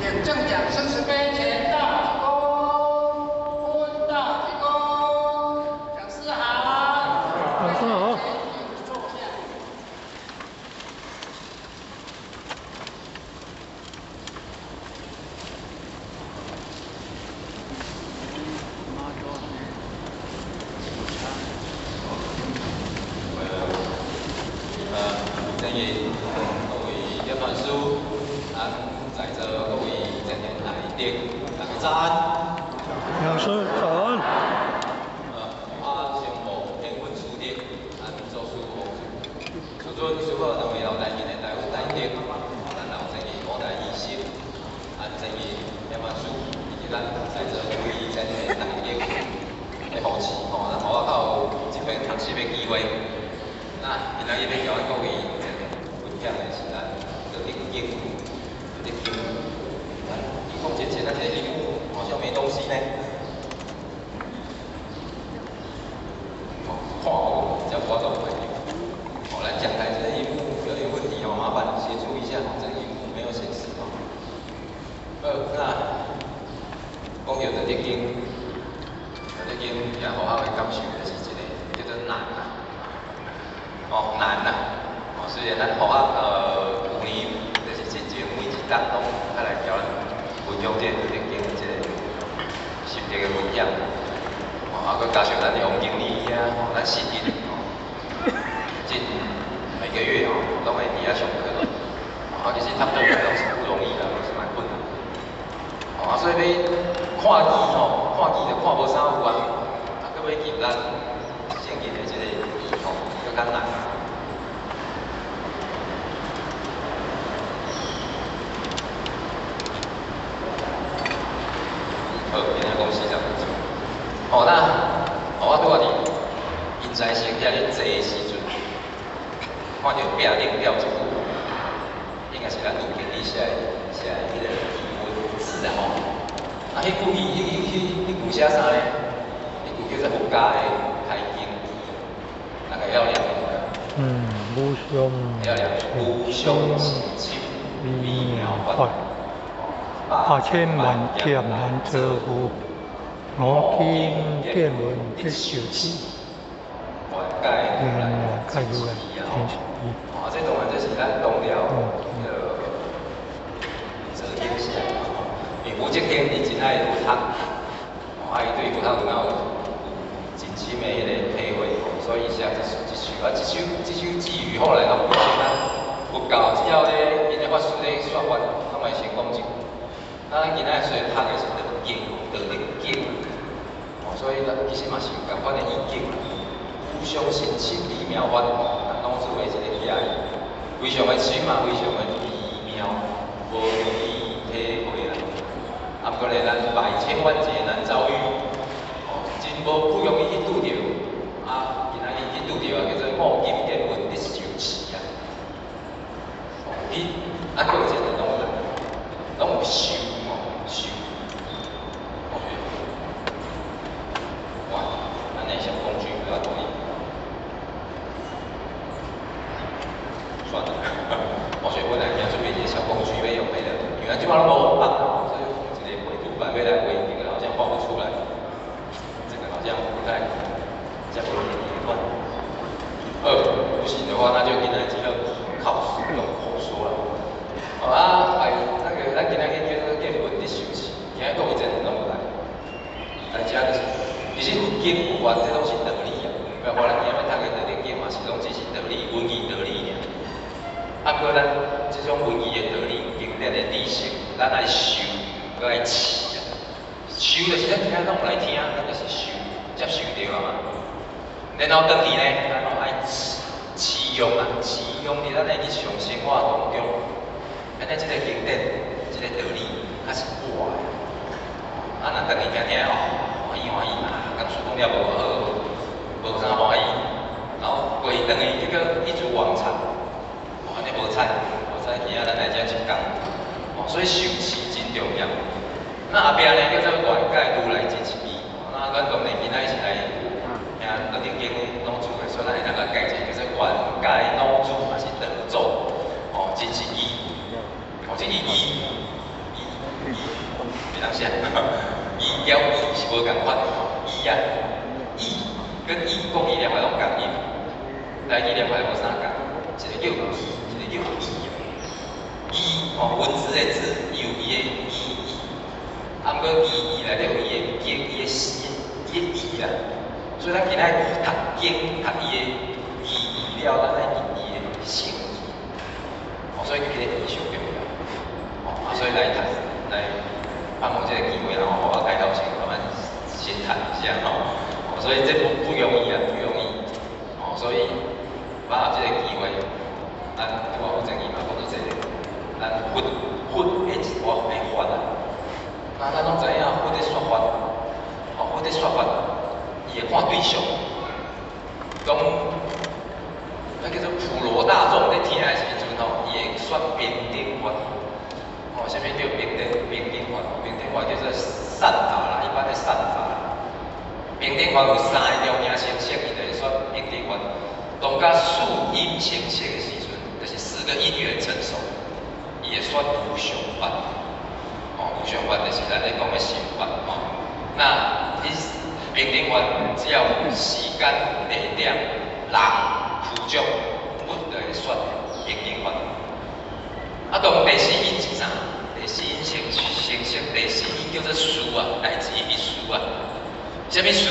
请正讲生死碑前大鞠躬，坤大鞠躬，讲师好。讲师好。坐下。正义各位点传书，在座各位前年来宾，大家早安。讲师早安。我宣布天文书店，做书奉主尊师傅两位老大今年来有来宾，咱老正义五代医师，正义点传书，以及咱在座各位前年来宾的扶持，咱我到这边学习的机会。那今仔日要交各位分享的是咱道德经，道德经。你讲之前那个题目好像没东西呢。看我比较夸张的。来讲台这个荧幕有点问题麻烦协助一下，这个荧幕没有显示那讲到道德经，道德经也好好的感受的是一个叫做难难虽然咱学有年就是真正每一档拢较来交分享这道德经的这个心得的分享，搁加上咱的王经理咱实际近每个月拢会伫遐上课，其实他们来拢是不容易的，是蛮困难。所以要看字看字就看无啥有搁要记咱圣经的这个意搁较难。好，今仔讲40分钟。我拄仔伫因在先遐咧坐的时阵，看到壁顶吊一句，应该是咱陆经理写的迄个文字迄句写啥咧？迄句叫做佛家的开经，大概要两无相亲，微妙法。8,000,000劫难遮乎？我今见闻得受持，愿我盖如来天下义。这当然就是咱东辽泽天下，因为吴节天伊真爱佛学，伊对佛学有真深的迄个体会，所以写这首寄语后来都不行佛教只要咧，因为法师咧说法，他们先讲一句。咱今仔虽然读的是道经，所以其实嘛是有共款的意境啦。互相信心微妙法，咱拢做为一个遐非常的深嘛，非常的微妙，无容易体会啦。不过咧，咱百千万劫难遭遇，真无不容易去拄着。今仔日去拄着叫做五金见闻的受持啊。搁有一个拢有修。咱的小工具不要同意，算了，所以我来今准备一个小工具要用的，因为即摆拢无放，所以一个绘图板要来绘，这个好像画不出来，这个好像不太，这样有点乱。不行的话，那就今天只能靠用口说了。那个咱今天叫做见闻的修持，今天各位真的拢有来，大家就是，其实有经有法，这拢是道理啊。不要咱今日读的道德经嘛，是拢只是道理，文艺道理尔。不过咱这种文艺的道理、经典的知识，咱爱修，搁爱持啊。修就是咱今日拢来听，咱就是修，接受着啊嘛。然后转去呢，咱拢爱持用啊，持用伫咱的日常生活当中。安尼，这个经典，这个道理，较是活的。若等去听欢喜啊，讲书讲了无好，无啥欢喜，然后过一等去，一如往常，安尼无彩，今仔咱来遮一讲，所以受持真重要。那后壁呢叫做外界如来真实义，那咱当然今仔是来听道德经老祖的，所以咱会当甲解释叫做外界老祖还是道祖，真实义。这个义别当想，伊了伊是无共款的吼，伊啊，伊跟伊讲伊两个拢共音，台语两个无啥共，一个叫伊，一个叫伊。伊吼文字的字，伊有伊的意，啊，毋过伊内底有伊的经，伊的诗，伊的意啦。所以咱今仔读经，读伊的意了，咱来读伊的性意。哦，所以这个意上重要。哦，啊，所以来读来把握这个机会，然后互我开头先慢慢先谈一下吼。哦，所以这不容易啊，不容易。哦，所以把握这个机会，咱对我负责任嘛，讲到这个，咱佛的一寡的法啊，那咱拢知影佛的说法，哦，佛的说法，伊会看对象，讲那叫做普罗大众在听的时阵吼，伊会选平等法。哦，什么叫平等法？平等法叫做善法啦，一般的善法啦。平等法有三个条件成色，伊就会选平等法。当甲四因成色的时阵，就是4个因缘成熟，伊会选无常法。哦，无常法就是咱咧讲的心法吼。那平等法只要时间、地点、人、苦种，我就会选平等法。啊，当第4因是啥？第4因成色，第4因叫做事啊，来自于事啊。什么事？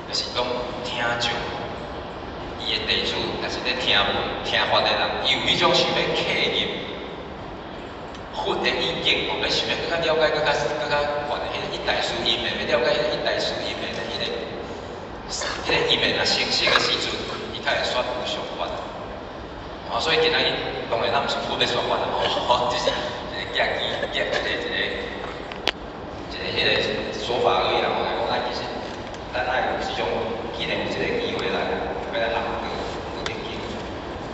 就是讲听众，伊的地主，但是咧听闻、听法的人，伊有迄种想要契入佛的意境，要想要更加了解、更加悬的迄个一代师因的，要了解迄个一代师因的迄个因的若成色的时阵，伊才会选无常法。哦，所以今仔日当然咱毋是佛的说法啦，哦，只是一个迄个说法而已啦。我讲咱其实咱爱有这种，既然有这个机会来，要来学不正经。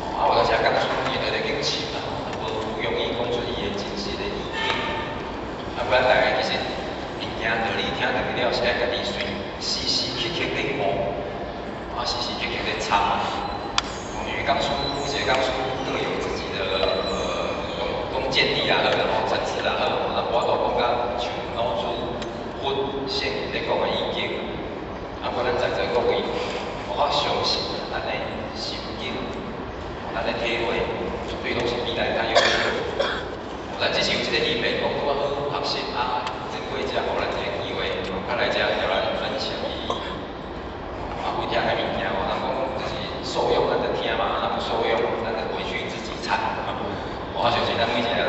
哦，啊，我到时讲出伊就在经深啦，无容易讲出伊的真实的意境。啊，不然大家其实物件道理听落去了，是爱家己随时时刻刻在悟，啊，时时刻刻在参。因为刚出一些刚出各有自己的弓箭地啊，然后层次啊，然后我都讲到像老祖佛先在讲的意见，啊，我咱在座各位，我相信咱的心境，咱的体会，绝对拢是比来咱有。咱只是有这个意味，讲我好学习啊，珍贵者互咱这个机会，较来遮交咱分享伊，啊，分享个物件，咱讲就是受用，咱就听嘛，咱不受用，咱就回去自己参。我相信咱每一个人，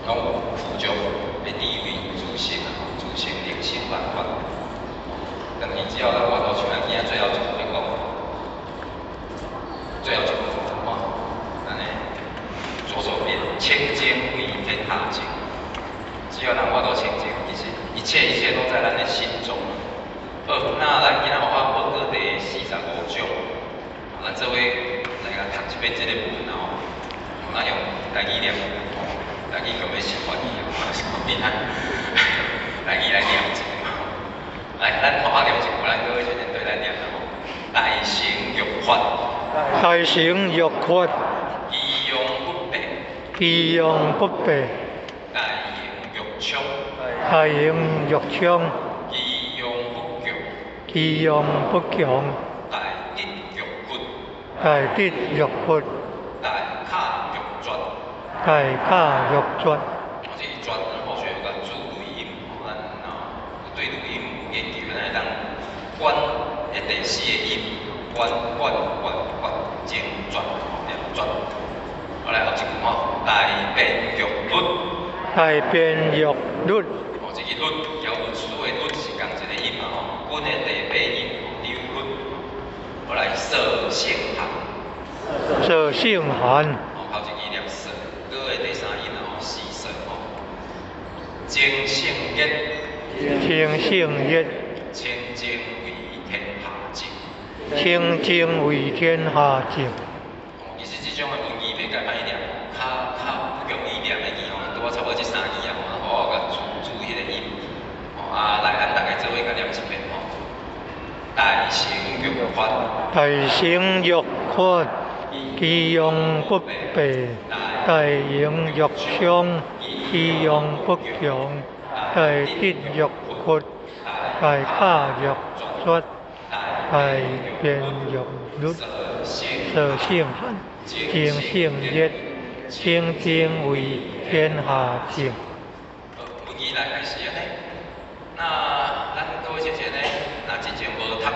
拢负责要智慧、自信啊，自信、灵性、万法。但是只要咱活到像咱今仔最后一步来讲，最后一步啊，咱的左手边清净为天下净。只要咱活到清净，其实一切都在咱的心中。那咱今仔有法佛各第45种。咱做伙来甲读一遍这个文哦，咱用台语念，台语可要习惯伊哦，厉害，台语来念一个，来，咱互我念一个，咱各位先生对来念哦。大乘欲法，大乘欲法，依用不变，依用不变，大乘欲昌，大乘欲昌，依用不强，依用不强，大智欲屈，大智欲屈，大卡欲绝，大卡欲绝。这一绝，咱后续有个注录音，咱对录音有研究，咱会当管迄第4个音，管精绝，念绝。好来后一句吼，大变欲律，大变欲律，哦，这个律，条律书的律是共一个音嘛吼，阮的第8音律律。好来舍性行，舍性行，哦，后一个念舍，歌的第3音吼，四舍吼，精性业，清性业，清净为天下净。清净为天下净。其实这种的文字要甲歹念，较不容易念的字吼，拄我差不多这3字啊，吼，我甲注迄个音，吼啊，来咱大家做伙甲念一遍吼。大乘欲法，大乘欲法，依用不变，大乘欲昌， kỳ用不强，大必欲屈，大卡欲绝，大便欲律，舍性汉，精性热，清净为天下正。文艺来开始安尼。那咱各位先生呢，那之前无读过，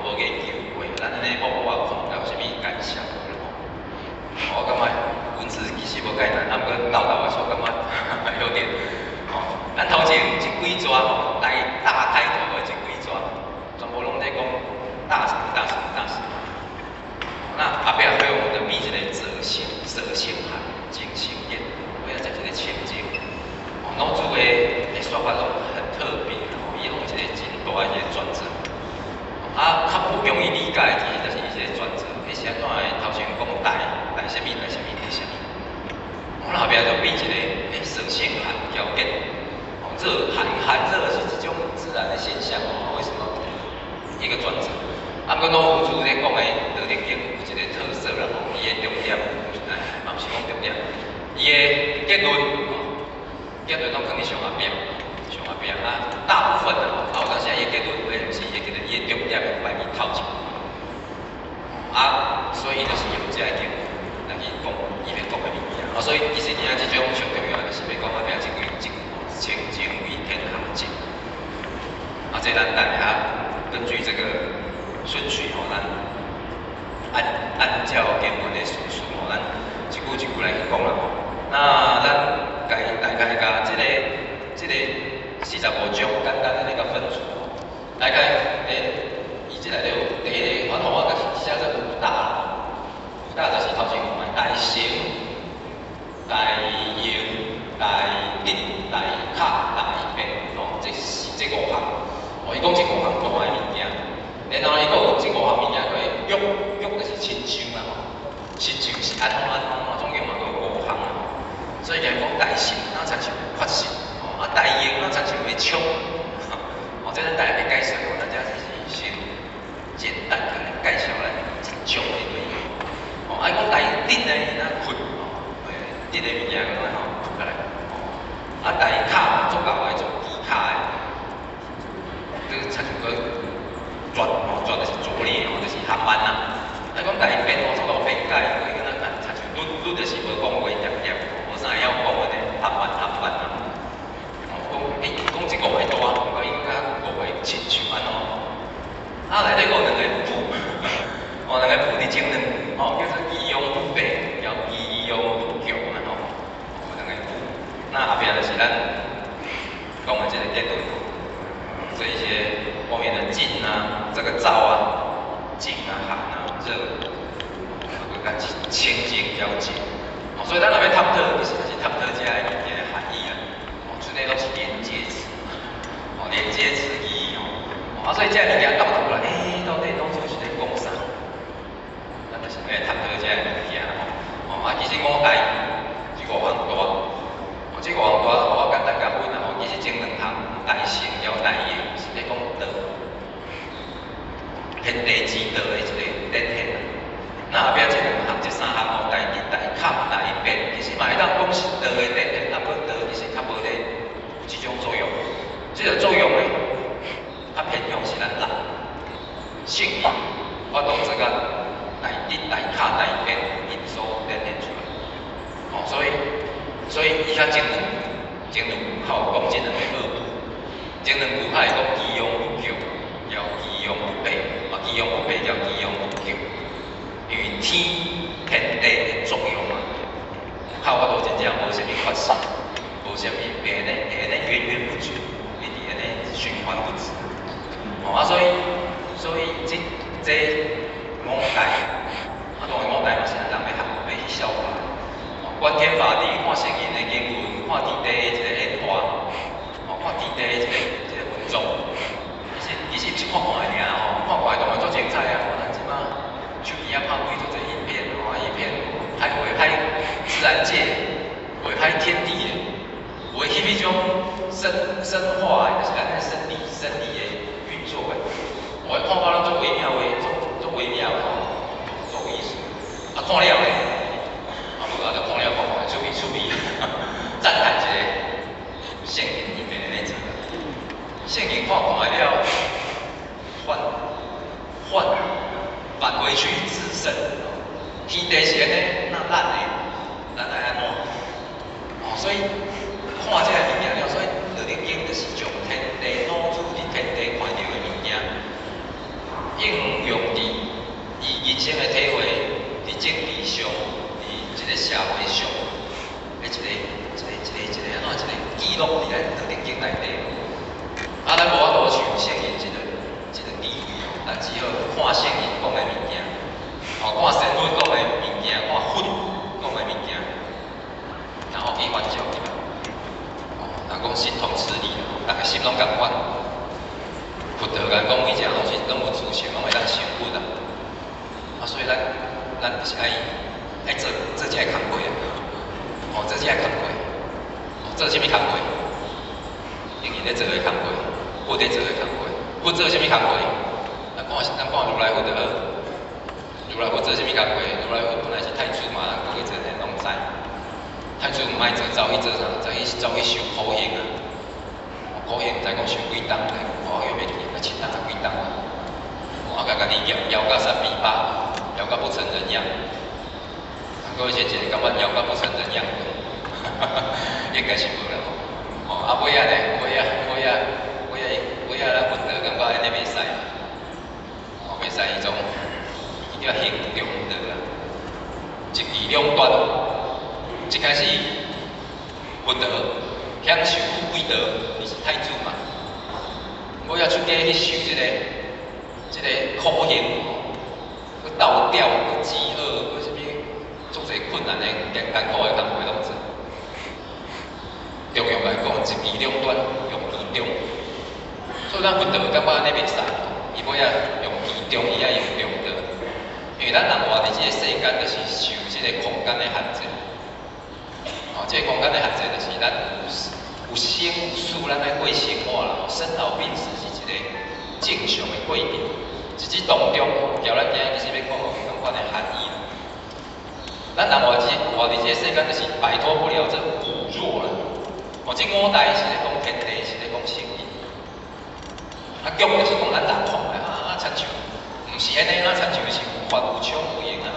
无研究过，咱安尼我看有啥物感想？我感觉文字其实无介难，啊，不过老的说感觉有点。咱头前一几抓大开头的一几抓，全部拢在讲大神。那后壁还有我们的秘一个泽性汉，精性眼，我要在这个前进。老祖的说法拢很特别，伊拢一个真大一个转折。啊，较不容易理解的，就是伊一个转折。迄是安怎的？头前讲大什么？我后壁就变一个泽性汉条件。热寒热是一种自然的现象为什么？一个转折。啊，不过老祖在讲的道德经有一个特色啦，伊的重点，嘛不是讲重点，伊的结论拢放伫上下边啊，大部分啊，有当时伊结论会是伊个伊的重点会把伊套进啊，所以就是用这个经来去讲伊要讲的物件啊，所以其实今仔这种上重要的就是要讲后壁这几清净为天下正啊，这咱大家根据这个顺序咱按照经文的顺序咱一句来去讲啦那咱大概甲这个45种简单的那个分组大概伊这内底有第一个，我就是写做五大就是头前讲的大乘、大用、大定、大卡、大变这五项伊讲这五项大的物件，然后伊讲有这五项物件，佢欲就是亲像啦亲像是安怎总共嘛有五项所以讲大乘咱参像发心，大用咱参像要冲，这咱大家介绍，大家就是先简单的介绍来一种的内容。啊，讲大定呢，咱困，定的物件咁啦困下来。啊，大卡做搞来做低卡的，这个参像个转就是拙劣就是合班啦。啊，讲大变做到变解，因为咱参像律就是无讲话点，无啥要讲的合班啦。讲一个会大，不过应该个会亲像安怎？啊，内底有两个谱，两个谱伫前两句，叫做义用不备，叫义用不强啊有两个谱。那后壁就是咱讲的这个结论，这一些后面的静啊，这个燥啊，静啊、寒啊、热，甲清净了解。所以咱后面探讨，其实是探讨这个物件的含义啊。这类都是连接词，连接词意义所以这个物件倒转过来，到底当初是在讲啥？咱就是要探讨这个物件其实五大这五项大，这五项大我简单甲分其实前两项大乘了大用是在讲道，天地之道的一个典型。那后壁这两项这三项大定、大卡、大变，其实嘛会当讲是道的典型，不过道其实较无咧。这种作用，这个作用呢，它偏向是咱人性命发动这个大定、大卡、大变因素展现出来。所以以下前两句较有讲这两个二步，前两句较会讲奇用不强，叫奇用不备，奇用不备叫奇用不强，因为天地的作用靠我都真正无啥物发生。无啥物会安尼源源不绝，一直安尼循环不止。所以这五代，当然五代嘛是人要去消化。观天法地，看圣贤的经文，看天地的一个演化，看天地的一个运作。其实只看看尔看看当然做精彩咱即马手机拍开做影片，影片危害自然界，危害天地的。有迄种生化的，就是咱的生理的运作的，我看法做微妙的，做微妙的，做艺术。看了咧，就看了看，趣味，赞叹一下。安怎一个记录伫咱特定经内底。啊，咱无法度像圣人一个地位哦，咱只好看圣人讲的物件，哦，看神父讲的物件，看佛讲的物件，然后去反照伊嘛。哦，人讲心同此理，大家心拢共款。佛陀甲讲每一项东西拢有自性，拢会当成佛啦。啊，所以咱就是爱做这个工课啊，哦，做这个工课，哦，做啥物工课？因为咧做个工课，佛在做个工课，佛做啥物工课？咱看如来佛就好，如来佛做啥物工课？如来佛本来是太子嘛，咱各位做人拢知。太子唔爱做，走去做啥？走去受苦刑啊！苦刑唔知讲受几重咧？哦，要记，要七十几重啊！哦，甲家己摇到3米8，摇到不成人样。各位先生，感觉摇到不成人样，应该是无啦。哦，啊尾仔咧，尾仔，咱佛陀感觉安尼袂使，哦，袂使迄种，伊叫行中道啦，一义两断。一开始佛陀享受富贵道，伊是太子嘛，尾仔出家去受这个苦刑，去倒吊，去饥饿，去啥物，足侪困难的艰苦的工课拢做。中庸来讲，一义两断，用义中。所以咱佛陀感觉安尼袂使，伊尾仔用义中，伊也用中道。因为咱人活伫这个世间，就是受这个空间的限制。哦，这个空间的限制就是咱有生有死，咱爱过生活啦。生老病死是一个正常的过程，在这当中，叫咱今日其实要讲有相关的含义啦。咱人活伫这个世间，就是摆脱不了这五弱啦。哦，这五大是咧讲天地，是咧讲生理。啊，局就是讲咱人看的亲像，毋是安尼亲像是有法有冲有形无项。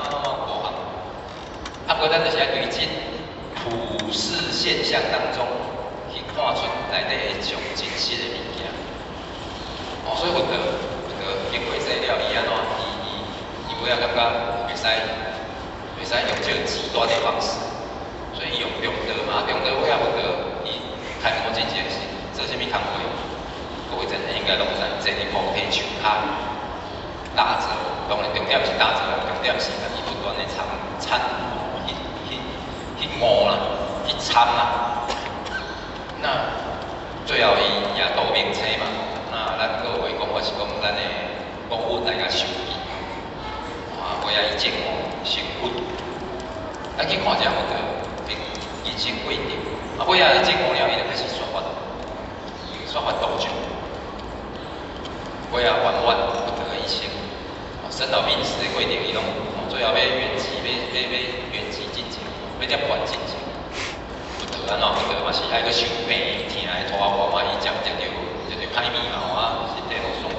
啊，不过咱就是爱对这普世现象当中去看出内底的上真实的物件。哦，所以佛陀经过这了，伊安怎？伊尾仔感觉袂使用这个极端的方式，所以用中道嘛，中道尾仔佛陀伊开悟真正是做啥物工课？各位真正应该拢知，坐伫菩提树下打坐，当然重点是打坐，重点是家己不断的参去悟啦，去参啦。那最后伊也道明车嘛，那咱各位讲法是讲咱的讲佛大家受益，啊，尾仔伊证悟成佛，咱去看一下佛陀人生过程，啊，尾仔证悟了，伊就开始说法道场，尾仔圆佛陀的一生，生老病死的过程，伊拢最后要圆寂，要圆寂进前，要涅槃进前。佛陀嘛是爱去受病痛的拖磨嘛，伊渐就歹面貌啊，身体都爽快。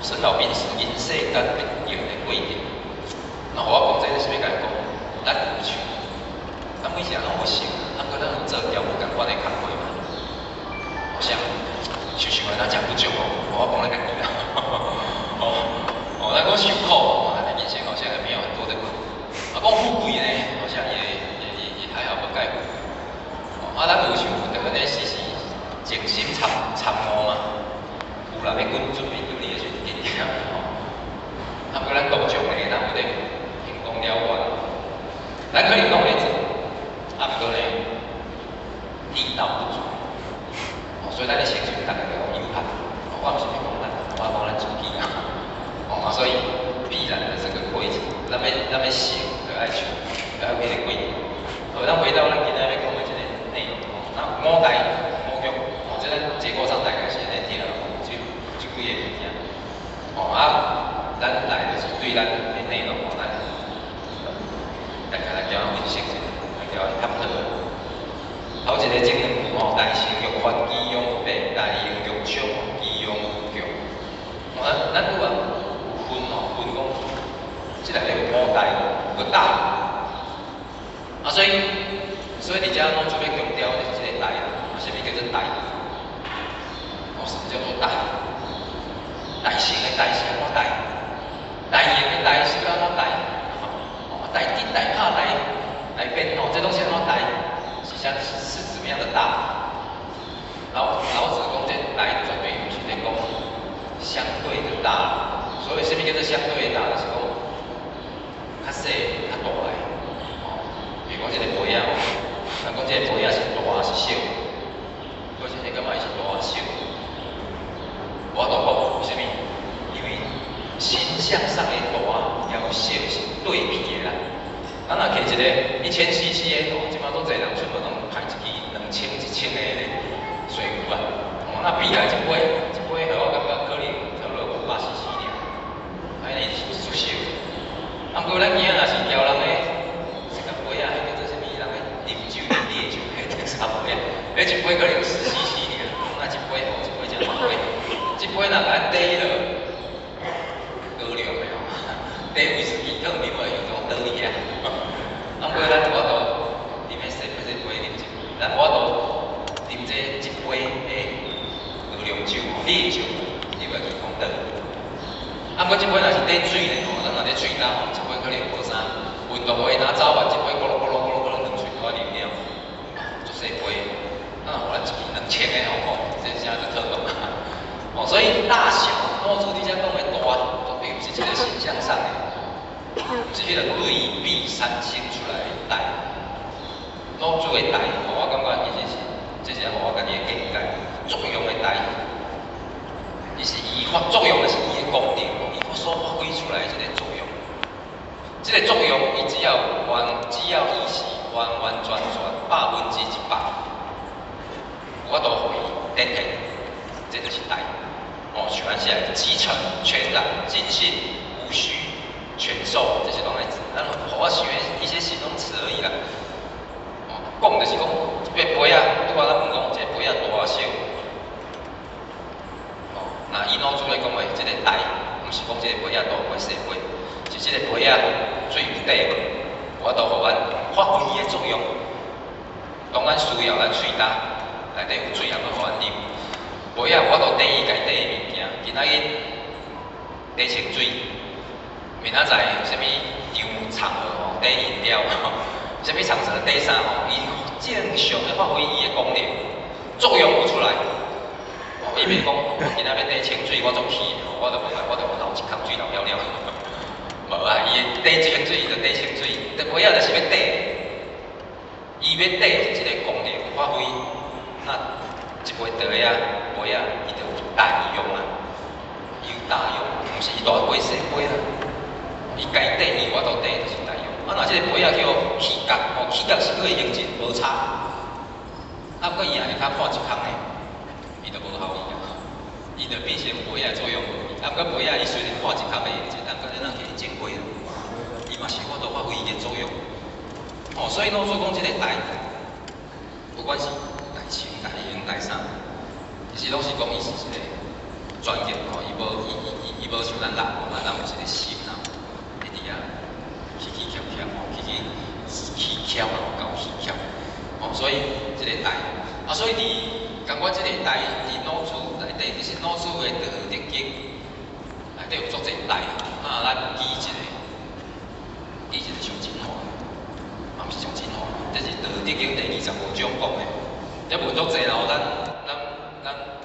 生老病死，人世间必有的过程。那我讲这个是要甲伊讲，咱有像，咱每一个人拢有想，咱可能有做条有共款的工课嘛。我想，想咱讲不久哦，我讲咱家己啦。咱讲受苦，咱的人生好像也没有很多的苦。讲富贵呢，好像也还好不该。咱有想佛陀安尼时静心参悟嘛，有人要滚准备有你的时阵紧张吼。啊，不过咱道场咧，咱有咧行功了愿，咱可以拢咧做，啊，不过咧力道不足，所以咱咧成就大概就有限。我毋是讲咱，我讲咱自己啊。所以必然的这个过程，咱要行，就爱求，就爱为了过程。咱回到咱今仔要讲的这个内容，那五大五欲，这咱结构上大概是安尼听了，这几个物件。咱来就是对咱的内容，大家来叫分析，来叫探讨。头一个正两句大乘欲发，基用白；大乘欲冲，基用强。咱拄分讲，即内底有五大，有大。所以你遮拢做要强调的就是这个大啦。什么叫做大？什么叫做大？大乘的大是安怎大？大乘的大是安怎大？大吉大怕大变这拢是安怎大？像是怎么样的大？老子讲这大绝对不是在讲相对的大，所以什么叫做相对的大？就是讲较细、较大的。比如讲这个杯啊，咱讲这个杯啊是大是小，或者你感觉伊是大是小？我都讲为什么？因为形象上的大要小是对比的啦。咱若摕一个1000cc 的即马都侪人出门拢开一支2000、1000的水壶啊，那比起来一杯互我感觉可能差不多500cc尔，安尼是足小。啊，不过咱今仔若是调人的一个杯啊，迄叫做啥物？人的啉酒、烈酒，迄叫啥杯啊？迄一杯可能有10cc 尔，那一杯吼，一杯才2杯，一杯若咱底迄落高粱的吼，底威士忌可能啉落有种倒去啊。啊，不过咱我都啉迄细杯啉一杯，咱我都啉这一杯诶高粱酒、烈酒，你袂去讲倒。啊，不过一杯若是底水咧吼，咱若咧喙干吼，一杯可能无啥。运动会若走完一杯，咕噜咕噜咕噜咕噜两喙都啉了，足细杯。啊，互咱一支2000的吼，这真是特懂啊。哦，所以大小，老子伫遮讲的大，绝对不是一个形象上的。是迄个对比产生出来的大，老子的大，我感觉其实是，这是我家己的见解，作用的大，伊是伊发作用的是伊的功能，伊所发挥出来的这个作用，这个作用伊只要伊是完完全全100%，我都互伊点起，这就是大。哦，像咱现在集成、全然、尽兴、无虚。全受，这些拢来，咱互我想一些形容词而已啦。哦，讲就是讲，一个杯啊，拄仔咱问讲，一个杯啊大小。哦，那以老子来讲话，这个大，毋是讲这个杯啊大杯细杯，是这个杯啊最有底个，我都互咱发挥伊的作用。当咱需要咱喙干，内底有水，也要互咱啉。杯啊，我都底伊家底的物件，今仔日底清水。明仔载什么场合吼，底饮料吼，什么场合底衫吼，伊正常的发挥伊的功能，作用有出来。哦，伊袂讲，我今仔要底清水，我就去，我就流一空水流了了。无啊，伊底清水，伊就底清水，但杯仔就是要底，伊要底即个功能发挥，那一杯茶啊，杯啊，伊就有大用啊，有大用，毋是伊大杯细杯啦。伊家底伊我到底就是大用，啊，若即个杯仔叫起角，哦，起角是可以用尽无差，啊，不过伊若是较看一空的，伊就无效伊啊，伊就变成杯仔作用无去，啊，不过杯仔伊虽然看一空的用尽，但可能咱摕去整杯啦，伊嘛是我都发挥伊的作用，哦，所以老子讲即个大，不管是大清、大英、大啥，其实拢是讲伊是一个专业，哦，伊无像咱人，咱有一个心啊。起巧啊，搞起巧，哦，所以这个大，啊，所以感觉这个大，脑子内底就是脑子的道德经，内底有足侪大，啊，咱记一个上精华，啊，毋是上精华，这是道德经第25章讲的，这无足侪咯，咱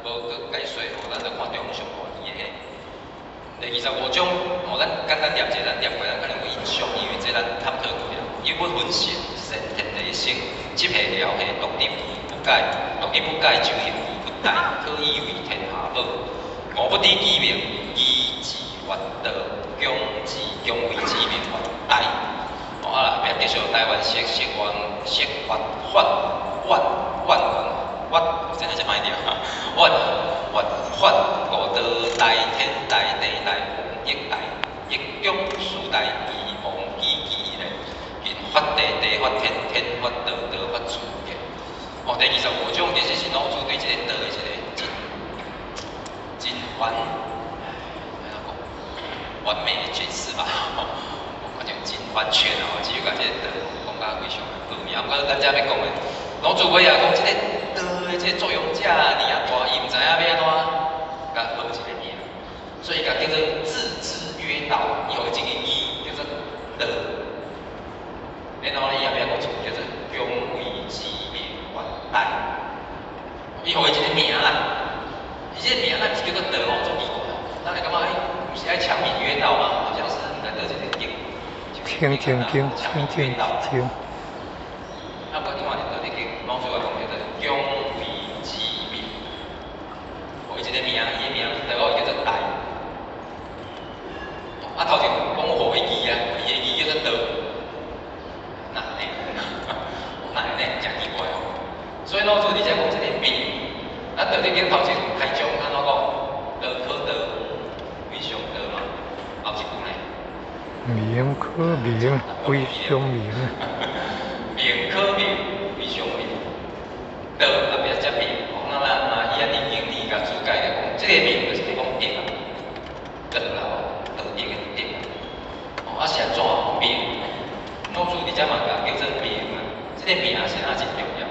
无去解说，咱就看中上看伊的。第25章，哦，咱简单念者，咱念过，咱可能有印象，因为这咱探讨过了。伊要分析先天地性，即系了系独立不改，独立不改就形而不殆，可以为天下宝。我不知其名，以自为道，共之共为之名为大。哦，啊啦，别继续台湾式法真系歹念哈，万法五道大天大地大王一大，一共四大义王义咧。法地地法天，天法道，道法自然。哦，第25章其实是老子对这个道的一个真完美的解释吧。我讲真完全哦，只有讲这个道讲甲非常的奥妙。不过咱遮要讲的，老子尾啊讲这个道的这个作用遮尔大，伊毋知影要安怎甲好一个名，所以甲叫做自之曰道，伊有一个义叫做道。然后呢，也不要讲错，叫做共为之名代，伊互伊一个名啦，伊这个名咱是叫做德哦，做奇怪，咱会感觉不是爱强闽约道嘛，好像是应该得一个经，清，啊，不过另外一个经，老师话讲叫做姜味之名，互伊一个名，伊个名德哦叫做代。啊，头前讲互伊字啊，伊个字叫做德，那真奇怪哦。所以老师伫遮讲这个名，咱道理经头前开宗安怎讲？德可德，为上德嘛，后一句呢？名可名，为上名。名可名，为上名。德后壁接名，咱伊安尼经理甲注解来讲，这个名就是讲德啊，德啦，德德的德。啊是安怎名？老师伫遮嘛甲叫做名啊，这个名是哪真重要？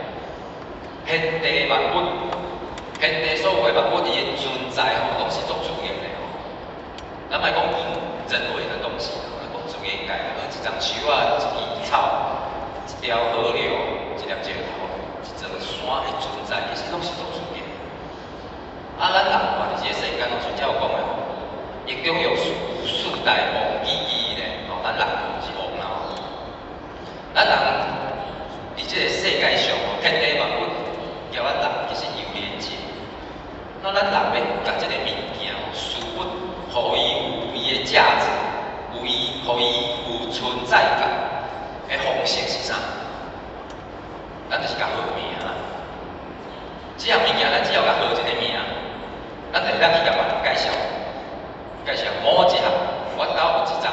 天地万物，天地所有的万物伊的存在吼，拢是做自然的吼。咱莫讲人为的东西，讲自然界，一丛树啊，一枝草，一条河流，一粒石头，一座山的存在，其实拢是做自然的。啊，咱人活伫这个世间，老师才有讲的，一中有四代王基基咧，吼，咱人是王啦。咱人伫这个世界上吼，天地万物。叫咱人其实有连接，那咱人要甲这个物件吼，事物，互伊有伊的价值，互伊有存在感的方式是啥？咱就是甲号名啦。这样物件咱只要甲号一个名，咱就会当去甲别人介绍，某一项，我兜有一张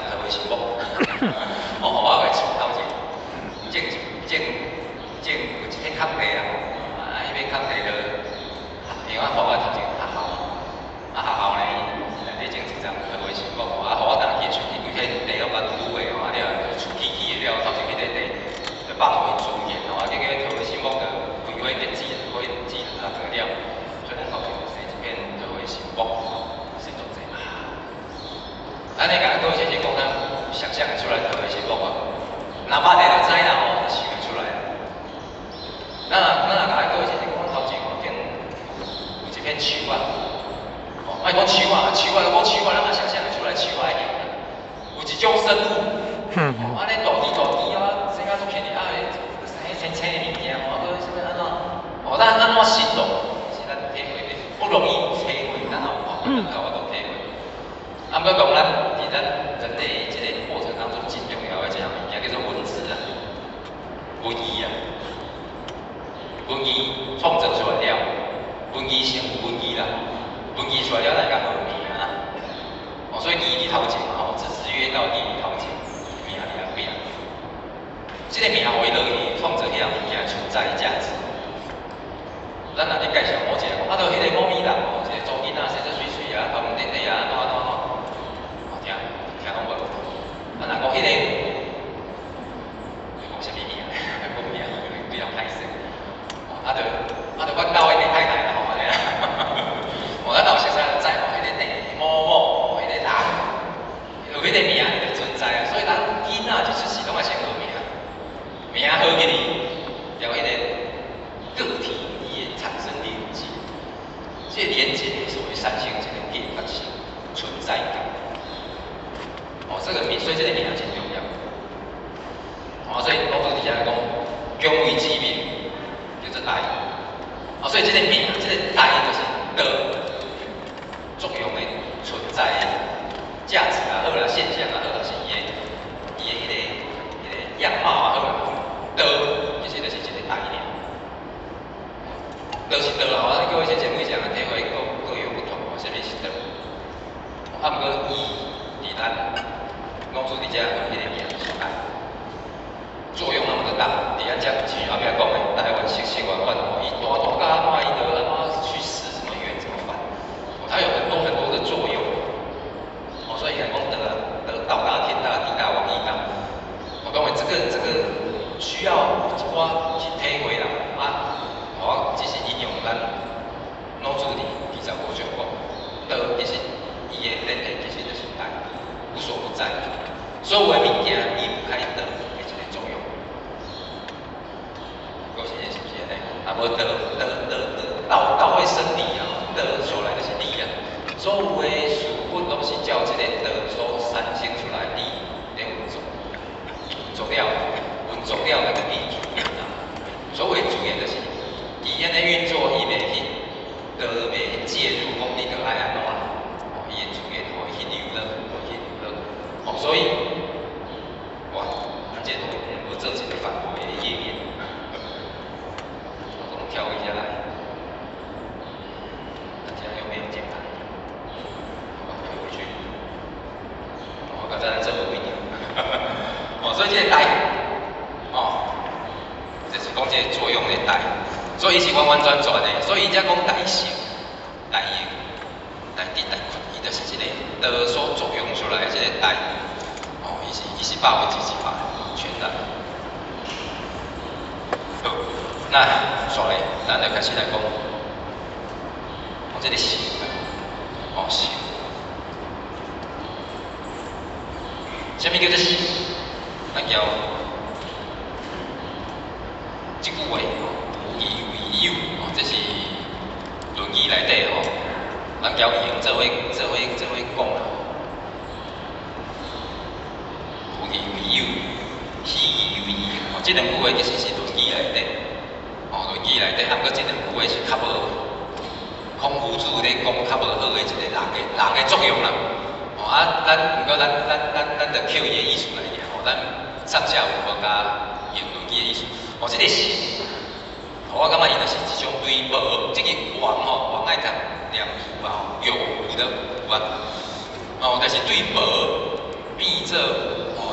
台湾新报，我会出头前。有一片空地啊，迄片空地就，因为我头前学校，学校呢，内底种一张台湾新报，互我当去出去几片地拢甲拄的吼，了出起的了，头前迄个地就放为资源吼，结果台湾新报就规划电子了，所以咱头前就生一片台湾新报，生作者嘛。安尼甲各位先生讲，咱想象出来台湾新报啊，那捌的就知啦吼，就想出来。咱若甲各位先生讲，头前吼，有一片树啊，哦，莫讲树啊，咱嘛想象出来树啊个，有一种生物，安尼大枝啊，生啊足轻啊，生青的物件，搁啥物安怎？哦，咱安怎形容？是咱体会不容易体会，咱我都体会。啊，毋过讲咱人类这个过程当中，真重要的一项物件叫做文字啊，文字啊。文字创造出来了，文字先有文字啦，文字出来了来甲号名啊。哦，所以字头前吼，子曰到字头前，名伫后壁。这个名为落去创造迄样物件存在的价值。咱若咧介绍某一个，啊，就迄个某米人吼，一个祖囡仔生得水水啊，头毛短短啊，安怎，哦，听拢无。啊，若讲迄个，讲啥物名？讲名比较歹势。我兜的李太太啦，吼安尼啊，我咱老先生就知吼，迄个某某，迄个人，有迄个名就存在啊，所以咱囡仔就出世拢爱先号名，名号起哩，了迄个个体伊会产生连接，这个连接是会产生一个建设性、存在感。哦，这个名，所以这个名真重要。哦，所以老师底下讲，姜味之名。叫做代，啊，所以这个名，这个代就是的作用的存在的价值啊，好啦，现象啊，好啦，是伊的迄个样貌啊，好啦，的其实就是一个代念，就是的啦，我各位先生每项的体会各有不同，什么是的？啊，毋过伊伫咱老师伫遮迄个名所在。作用那么的大，伫咱遮继续后壁讲的台湾习惯惯哦，伊大甲安怎，伊就安怎去死什么缘怎么办？它有很多的作用，哦，所以讲得道大天大，地大王义大。我讲的这个需要我去体会啦，啊，我只是引用咱老子里第15章讲，道其实伊的连结其实就是代，无所不在，所有的物件离不开道。无道会生理啊，道出来就是理啊。所有的事物拢是照这个道所产生出来理来运作，运作了那个理自然啊。所谓自然就是，伊安尼运作，伊袂去道袂去介入，讲你个爱安怎，伊的自然吼去流了，所以，哇，咱这都无做一个范围的页面，我们跳一下来，大家有没有键盘？退回去，我刚才做了微调，所以这个带，这是讲这个作用的带，所以伊是完完全全的，所以伊才讲带性、带用、带地、带困，伊就是这个道所作用出来的这个带。伊是百分之100全然。好，那所以咱就开始来讲，这个性，性。什么叫做性？咱叫这句话，无以为有，这是《论语》内底咱叫用做伙讲啦。无以为有，喜以为盈。这两句话其实是《论语》内底，《论语》内底，啊，过这两句话是较无孔夫子咧讲较无好的一个人的作用啦。咱不过咱着捡伊的意思来讲，咱上下文无甲用《论语》的意思。这个是，我感觉伊就是一种对无，这个王爱读两书啊，有无的无啊，但是对无变做。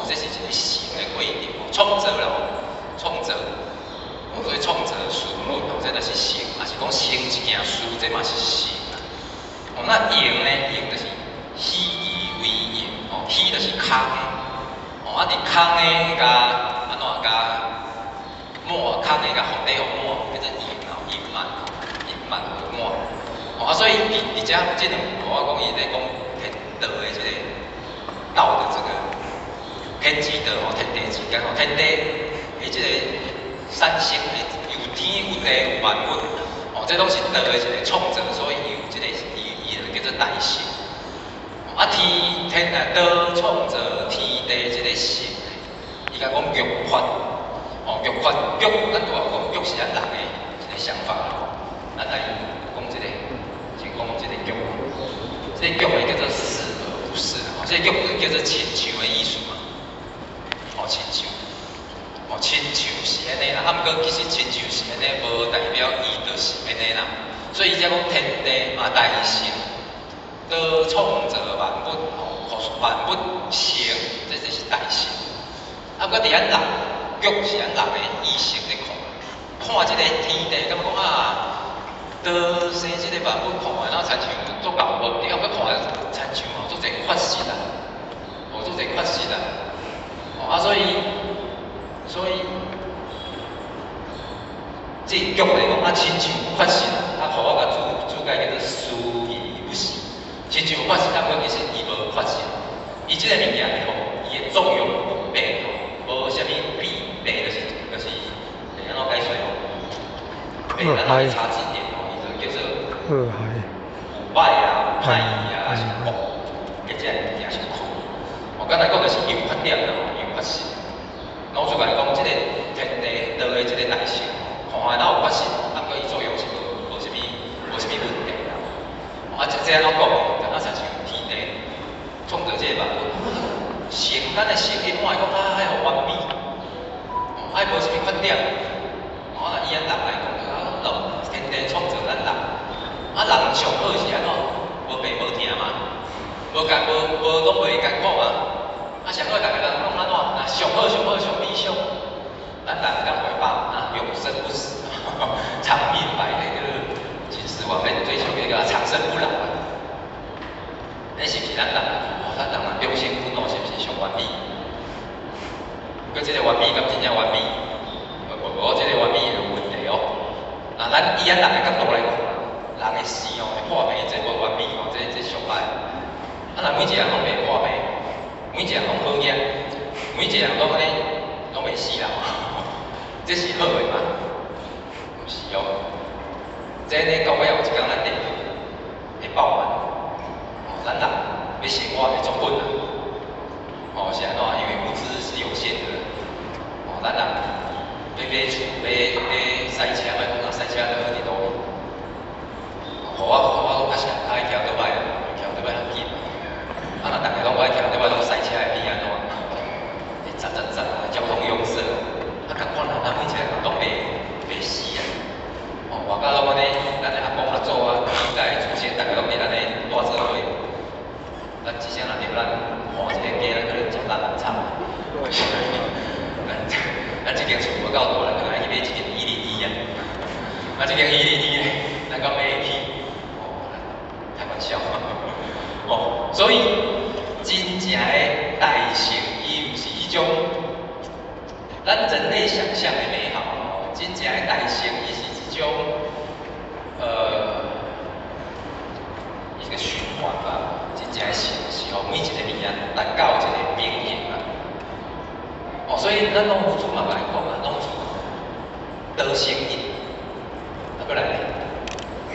这是一个性的规定，创造啦，创造，所以创造事物，这就是性，也是讲成一件事，这嘛是性。那用呢？用就是喜以为盈，喜就是空的，伫空的甲安怎甲满，空的甲互底互满，叫做盈满互满。所以伫遮这两句，我讲伊在讲天道的这个道的这个。天之道天地之间天地的这个产生的有天有地有万物，这拢是道的一个创造，所以有这个伊就叫做大性。道创造天地这个性，伊甲讲玉法，玉法咱大话讲玉是咱人的一个想法，咱来讲这个，先讲这个玉，这个玉叫做是而不是，这个玉叫做亲像的意思嘛。亲像是安尼啦，毋过其实亲像是安尼，无代表伊就是安尼啦。所以伊才讲天地嘛大性，都创造万物，万物成，这就是大性。毋过伫咱人，玉是咱人的意识咧看这个天地，感觉讲都生这个万物看然后亲像足够无？你后要看亲像足侪发生啦，足侪发生啦。所以，这玉来讲，亲像发生，互我甲注解叫做殊而不实。亲像发生，不过其实伊无发生。伊即个物件伊的作用不变无啥物变就是安怎解释变咱来查字典伊就叫做腐败啊、歹意啊，是恶，即个物件是苦。我刚才讲的是有发点啦，有发生。老主来讲，这个天地道的这个大性，看下哪有发生，不过伊作用是无啥物问题啦。这安怎讲？咱才像天地创造这个万物，性咱的性，伊看来讲爱互完美，爱无啥物缺点。以咱人来讲，天地创造咱人，人上好是安怎？无病无痛嘛，拢袂艰苦嘛。上好，大家人拢安怎？上好上理想，咱人当袂饱，永生不死，长命百岁，其实我们追求一个长生不老。那是不是咱人？咱人终身苦恼是不是上完美？不过这个完美，敢真正完美？无这个完美有问题咱以咱人的角度来讲，人的死会破病，这无完美这上歹。咱每一个人拢袂破病。每一个人拢好命，每一个人拢袂死人，这是好的嘛？毋是哦，这呢到尾有一天咱地球会爆满，哦，咱人要生活会足困难，哦是安怎？因为物资是有限的，哦，咱人要买厝、要赛车，要讲赛车就伫路面，互我较常爱骑倒摆，骑倒摆较紧，啊若大家拢爱骑倒摆拢赛车会变安怎？会杂，交通拥塞，啊共款啊，咱每一个人拢袂死啊！哦，外加拢安尼，咱的阿公阿祖啊，古代祖先，大家拢伫咱的大社会，咱一声若着咱换一个家，咱可能食咱人惨。咱这间厝无够大，咱可能爱去买一间101啊。啊，这间101呢，咱讲买得起，哦，开玩笑。哦，所以真正的大成，伊毋是迄种咱人类想象的美好。真正的大成，伊是一种一个循环吧。真正的成是互每一个物件达到一个平衡啊。哦，所以咱拢有主嘛来讲啊，拢主得成一，啊，过来咧，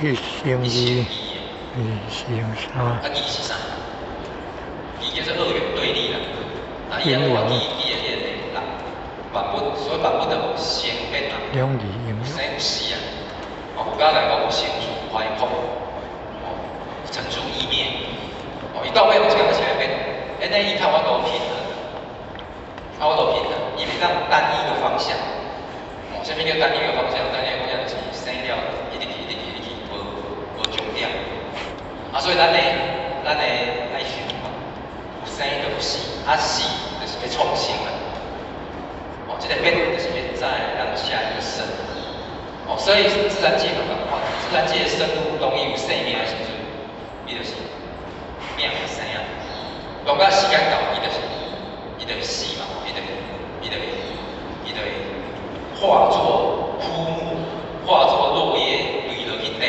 一生一，一生三。啊，义是啥？义叫做二元对立啦。啊，伊安怎讲义的迄个万物，所以万物就有生变啦，两义应用。生有死啊。哦，古早来讲有生出坏空，哦，成出意灭。哦，伊到尾有一个起来变，安尼伊较我都平衡。啊，我都平衡，伊袂当单一个方向。哦，啥物叫单一个方向？单一个方向就是生了，一直去，无终点。啊，所以咱的爱循环，有生就有死，啊死就是要创新啊。哦，这个变就是要再让下一个生。哦，所以自然界嘛共款，自然界的生物拢伊有生命的时阵，伊就是命会生啊。当到时间到，伊就是死嘛。伊就会化作枯木，化作落叶，累落去地，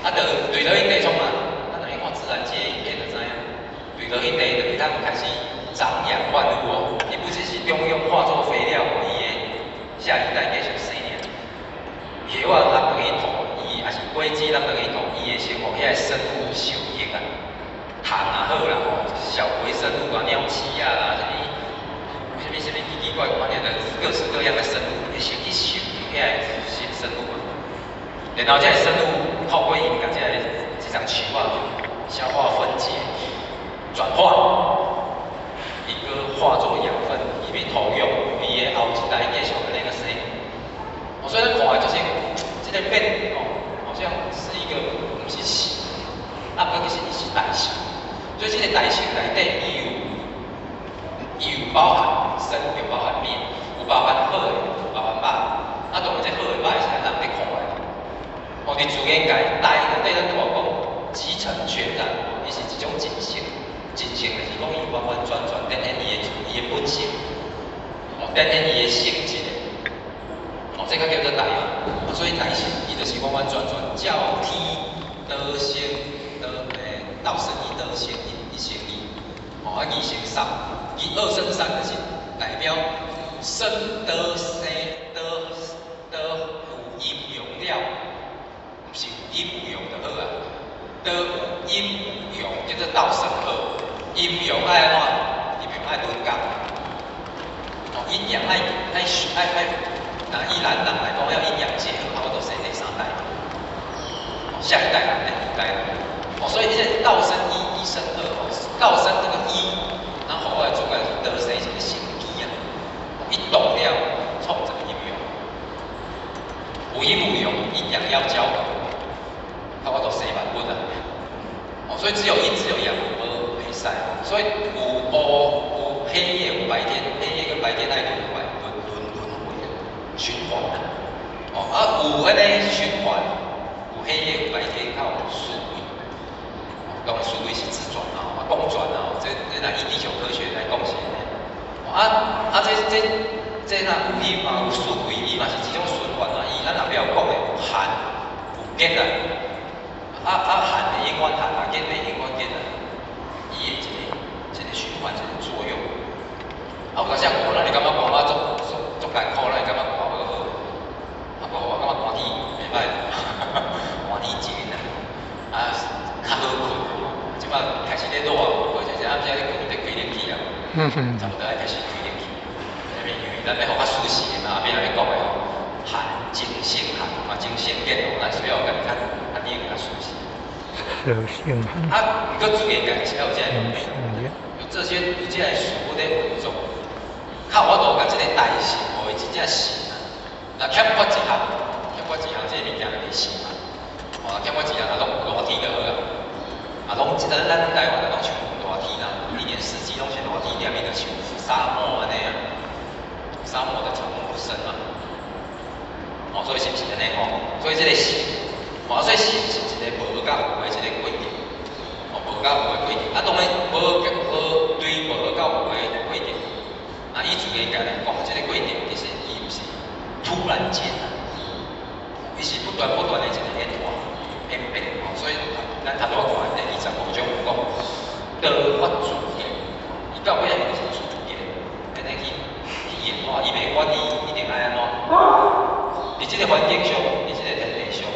啊，就累落去地中嘛。咱若去看自然界影片就知影，累落去地就会当开始长养万物哦。伊不只是中庸化作肥料，伊的下一代继续生命。叶啊，咱落去土，伊也是果子，咱落去土，伊的生活遐生物受益啊。虫也好啦，吼，小微生物啊，鸟鼠啊啦，什么奇奇怪怪的各式各样的生物，会先去受遐新生物啊，然后这些生物透过伊甲这张树啊消化分解、转化，伊个化作养分，伊被投用，伊的后一代继续那个生。我虽然看的就是这个变哦，好像是一个不是死，啊，不过其实伊是代谢，所以这个代谢内底伊有包含生，有包含灭，有包含好的，有包含歹。啊，当然这好的歹是咱得看的。哦，伫自然界代对咱大讲集成全然，伊是一种进性，进性就是讲伊完完全全展现伊的本性，哦，展现伊的性质的。哦，这个叫做代嘛。所以代性伊就是完完全全照天得生，道生一，得生一生一。哦，啊，二生三。以2生3就是代表生得生得有阴阳了，不是有阴有阳就好啊。得有阴有阳叫做道生好，阴阳爱安怎？阴阳爱轮角，哦，阴阳爱，拿以咱人来讲要阴阳结合，我都生第3代，哦，下一代、第5代，哦，所以这个道生一，一生二，哦，道生这个一。然后我来做个得生一个心机啊，一动了创造阴阳，有阴有阳，阴阳要交合，啊，我都生万物啊，哦，所以只有阴只有阳，无袂使，所以有黑夜有白天，黑夜跟白天爱轮回循环啊，哦，啊有安尼循环，有黑夜有白天，较有数位，当然数位是自转啊。公转啊，这若以地球科学来讲是安尼。这若有阴嘛，有顺位，伊嘛是一种循环啊。伊咱若不要讲的有寒有热啊，寒的永远寒啊，热的永远热啊，伊的一个循环一个作用。啊，有当时寒，咱就感觉寒啊足艰苦，咱就感觉寒无好。啊，不好，我感觉寒天袂歹，差不多爱开始开入去。因为咱要互较舒适的嘛，变来讲的吼，寒静性寒嘛，静性变吼，咱需要更较冷较舒适。色性寒。啊，不过注意家己才有这个能力，有这些事物在运作，靠我度甲这个大事，互伊真正是啊。那欠我一项，这个物件就袂是嘛。哦，欠我一项，啊，拢热天就好啊。啊，拢咱台湾啊，拢像热天啦，一年四季拢是热天，踮伊就像沙漠安尼啊，沙漠的草木不生嘛。哦，所以是不是安尼吼？所以这个是，所以是一个无甲有的一个规定，哦，无甲有的规定。啊，当然对无甲有的规定，啊，以自己家来讲，这个规定其实伊毋是突然间啊，伊是不断的一个变化。变，所以咱头拄仔看的25种讲得法自然，伊到尾就是自然，安尼去演化，伊袂管你一定爱安怎。伫即个环境上，伫即个天地上，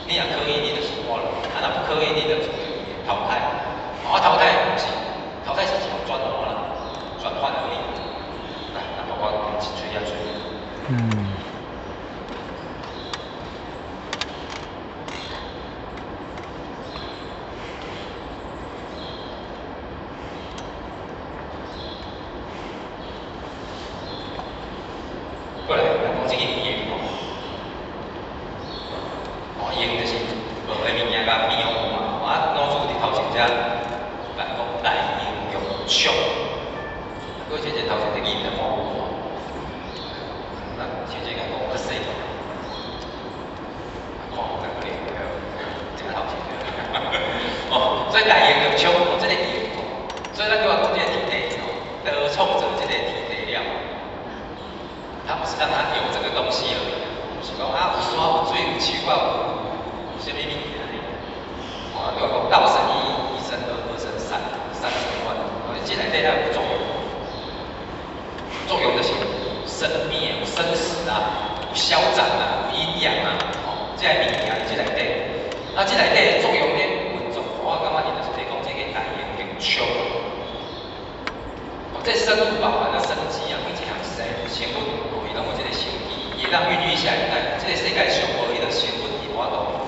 你若可以，你就是活了；啊，若不可以，你就是淘汰。啊，淘汰是一种转化啦，转换而已。来，那包括一吹一吹。过来，咱讲这个盐吼，盐就是无的物件甲变有嘛。我老师伫头前遮来讲大盐用冲，过这头前这盐的话，咱先讲较细个，看我再过来，这个头前。所以大盐用冲，这个盐，所以咱就话讲这个天地吼，得创造这个天地了。它不是让它有这个东西而已，不是讲啊有山有水有树啊有什么物件呢？啊，对我讲道生一，一生二，二生三，三生万，而且这内底它有作用，作用就是生灭、有生死啊，有消长啊，有阴阳啊，这个物件这内底，那这内底的作用呢运作，我感觉伊就是在讲这个大圆形球。这生物包含了生机啊，每一项生物，伊拢有这个生机，也让孕育下一代。这个世界上无伊个生物，伊我都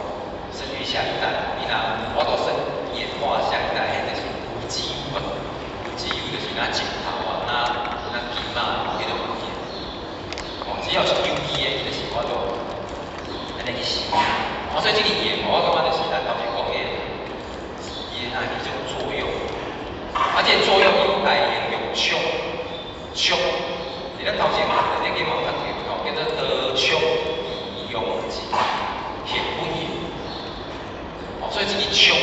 生育下一代，伊若我都生演化下一代，迄就是无机物，无机物就是哪石头啊，哪金啊，迄种物件。只要是有机的，伊就是我都安尼去想。所以这个盐，我感觉就是咱头前讲的，伊那一种作用，而且作用有大用。冲，你咱头前你给毛看见吼，叫做得冲以用之，血不言。所以这个冲